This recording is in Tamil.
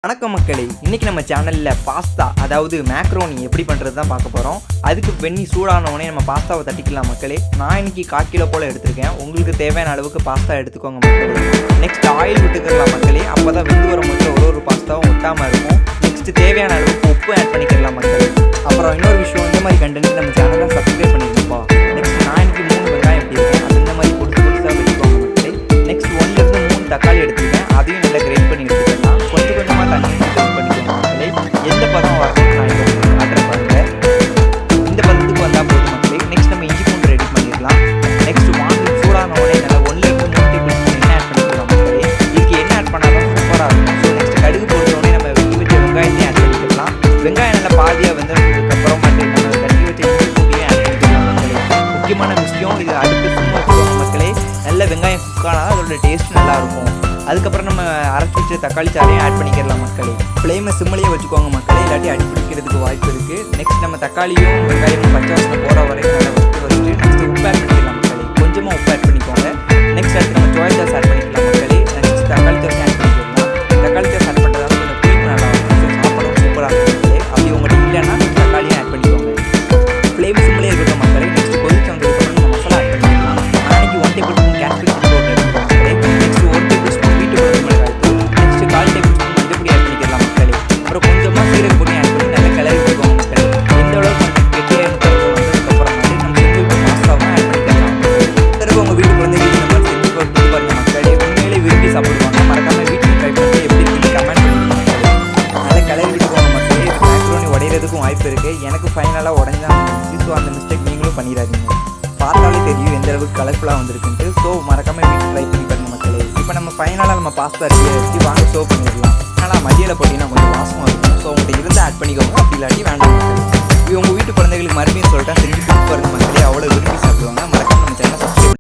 வணக்கம் மக்களே, இன்றைக்கி நம்ம சேனலில் பாஸ்தா அதாவது மேக்ரோனி எப்படி பண்ணுறது தான் பார்க்க போகிறோம். அதுக்கு வெண்ணி சூடானவுடனே நம்ம பாஸ்தாவை தட்டிக்கலாம் மக்களே. நான் இன்றைக்கி 1/4 கிலோ போல் எடுத்திருக்கேன். உங்களுக்கு தேவையான அளவுக்கு பாஸ்தா எடுத்துக்கோங்க மக்களே. நெக்ஸ்ட் ஆயில் விட்டுக்கலாம் மக்களே. அப்போ தான் வெந்து வரும்போது ஒரு பாஸ்தாவும் ஒட்டாமல் இருக்கும். நெக்ஸ்ட் தேவையான அளவுக்கு உப்பு ஆட் பண்ணிக்கலாம் மக்களே. அப்புறம் இன்னொரு விஷயம், இந்த மாதிரி கண்டென்ட் நம்ம சேனலை சப்ஸ்கிரைப் பண்ணியிருப்போம். நெக்ஸ்ட் நான் இன்றைக்கி 3 வெங்காயம் எடுத்திருக்கேன். அது இந்த மாதிரி புதுசாக வச்சுக்கோங்க மக்களே. நெக்ஸ்ட் 1லேருந்து 3 தக்காளி எடுத்துருக்கேன். அதையும் நல்லா கிரைண்ட் பண்ணி எடுத்துக்கலாம். கொஞ்சம் கொஞ்சமாக தண்ணி ஃபில் பண்ணிக்கோங்க மக்களே. எந்த பதம் வரணும் நான் இங்கே காட்டுறேன் பாருங்க. இந்த பதத்துக்கு வந்தால் போதும் மக்களே. நெக்ஸ்ட் நம்ம இஞ்சி பூண்டு ரெடி பண்ணிடலாம். நெக்ஸ்ட் வாங்கி சூடான உடனே நல்லா 1லேருந்து 3 டேபிள் ஸ்பூன் எண்ணெய் ஆட் பண்ணிக்கலாம் மக்களே. இதுக்கு எண்ணெய் ஆட் பண்ணால் தான் சூப்பராக இருக்கும். ஸோ நெக்ஸ்ட் கடுகு போட்ட உடனே நம்ம வெட்டி வச்ச வெங்காயத்தையும் ஆட் பண்ணிக்கலாம். வெங்காயம் நல்லா பாதியாக வெந்ததுக்கப்புறம் நம்ம கட்டி வச்ச இஞ்சி பூண்டையும் ஆட் பண்ணிக்கலாம் மக்களே. முக்கியமான விஷயம், இது அடுப்பு சும்மா வச்சுக்கோங்க மக்களே. நல்ல வெங்காயம் குக் ஆனால் அதோட டேஸ்ட் நல்லாயிருக்கும். அதுக்கப்புறம் நம்ம அரைச்சி வச்ச தக்காளி சாறையும் ஆட் பண்ணிக்கலாம் மக்களே. ஃப்ளேமை சிம்மிலேயே வச்சுக்கோங்க மக்களே, இல்லாட்டி அடி பிடிக்கிறதுக்கு வாய்ப்பு இருக்குது. நெக்ஸ்ட் நம்ம தக்காளியும் வெங்காயமும் பச்சை வாசனை போகிற வரைக்கும் நல்லா வச்சுட்டு நெக்ஸ்ட் உப்பு ஆட் பண்ணிக்கலாம் மக்களே. கொஞ்சமாக உப்பு ஆட் பண்ணிக்கோங்க. நெக்ஸ்ட் அடுத்து நம்ம சோயா சாஸ் ஆட் பண்ணிக்கலாம் மக்களே. நெக்ஸ்ட் தக்காளி சாஸ் ஆட் பண்ணிக்கலாம். தக்காளி சாஸ் ஆட் பண்ணுறதால கொஞ்சம் புளிப்பு நல்லா இருக்கும். ஸோ சாப்பிடவும் சூப்பராக இருக்கும் மக்களே. அப்படி உங்கள்கிட்ட இல்லைன்னா தக்காளியும் ஆட் பண்ணிக்கோங்க. ஃப்ளேம் சிம்மிலே இருக்கட்டும் மக்களே. நெக்ஸ்ட் கொதிச்சு வந்ததுக்கப்புறம் நம்ம மசாலா ஆட் பண்ணிக்கலாம். நான் இன்னைக்கு 1 table spoon Kashmiri chilli powder எடுத்துக்கோங்க மக்களே. நெக்ஸ்ட் 1 டேபிள் ஸ்பூன் வீட்டு மிளகாய் தூள். நெக்ஸ்ட் 1/4 டேபிள் ஸ்பூன் மஞ்சள் பொடி ஆட் பண்ணிக்கலாம் மக்களே. அப்புறம் கொஞ்சமாக சீரக பொடி ஆட் பண்ணி நல்லா கிளறி விட்டுக்கோங்க மக்களே. எந்த அளவுக்கு கெட்டியாக வந்ததுக்கப்புறம் வந்து நம்ம செஞ்சு வச்ச பாஸ்தாவும் ஆட் பண்ணிக்கலாம். பிறகு உங்கள் வீட்டு குழந்தைகளுக்கு இந்த மாதிரி செஞ்சு கொடுத்து பாருங்க மக்களே. உண்மையிலே விரும்பி சாப்பிடுவாங்க. மறக்காமல் வீட்டில் ட்ரை பண்ணி எப்படி இருக்குன்னு கமெண்ட் பண்ணிக்கலாம் மக்களே. நல்லா கிளறி விட்டுக்கோங்க மக்களே. இது மேக்ரோனி உடையிறதுக்கும் வாய்ப்பு இருக்குது. எனக்கு ஃபைனலாக உடஞ்சான். ஸோ அந்த மிஸ்டேக் நீங்களும் பண்ணிடாதீங்க. பார்த்தாலே தெரியும் எந்த அளவுக்கு கலர்ஃபுல்லாக வந்திருக்குன்ட்டு. ஸோ மறக்காமல் வீட்டில் ட்ரை பண்ணி பாருங்க மக்களே. இப்போ நம்ம ஃபைனலாக நம்ம பாஸ்தா ரெடி வாங்க சர்வ் பண்ணிடலாம். ஆனால் மதியில் போட்டிங்கன்னா கொஞ்சம் வாசமாக இருக்கும். ஸோ உங்கள்கிட்ட இருந்து ஆட் பண்ணிக்கோங்க. அப்படி இல்லாட்டி வேண்டாம்.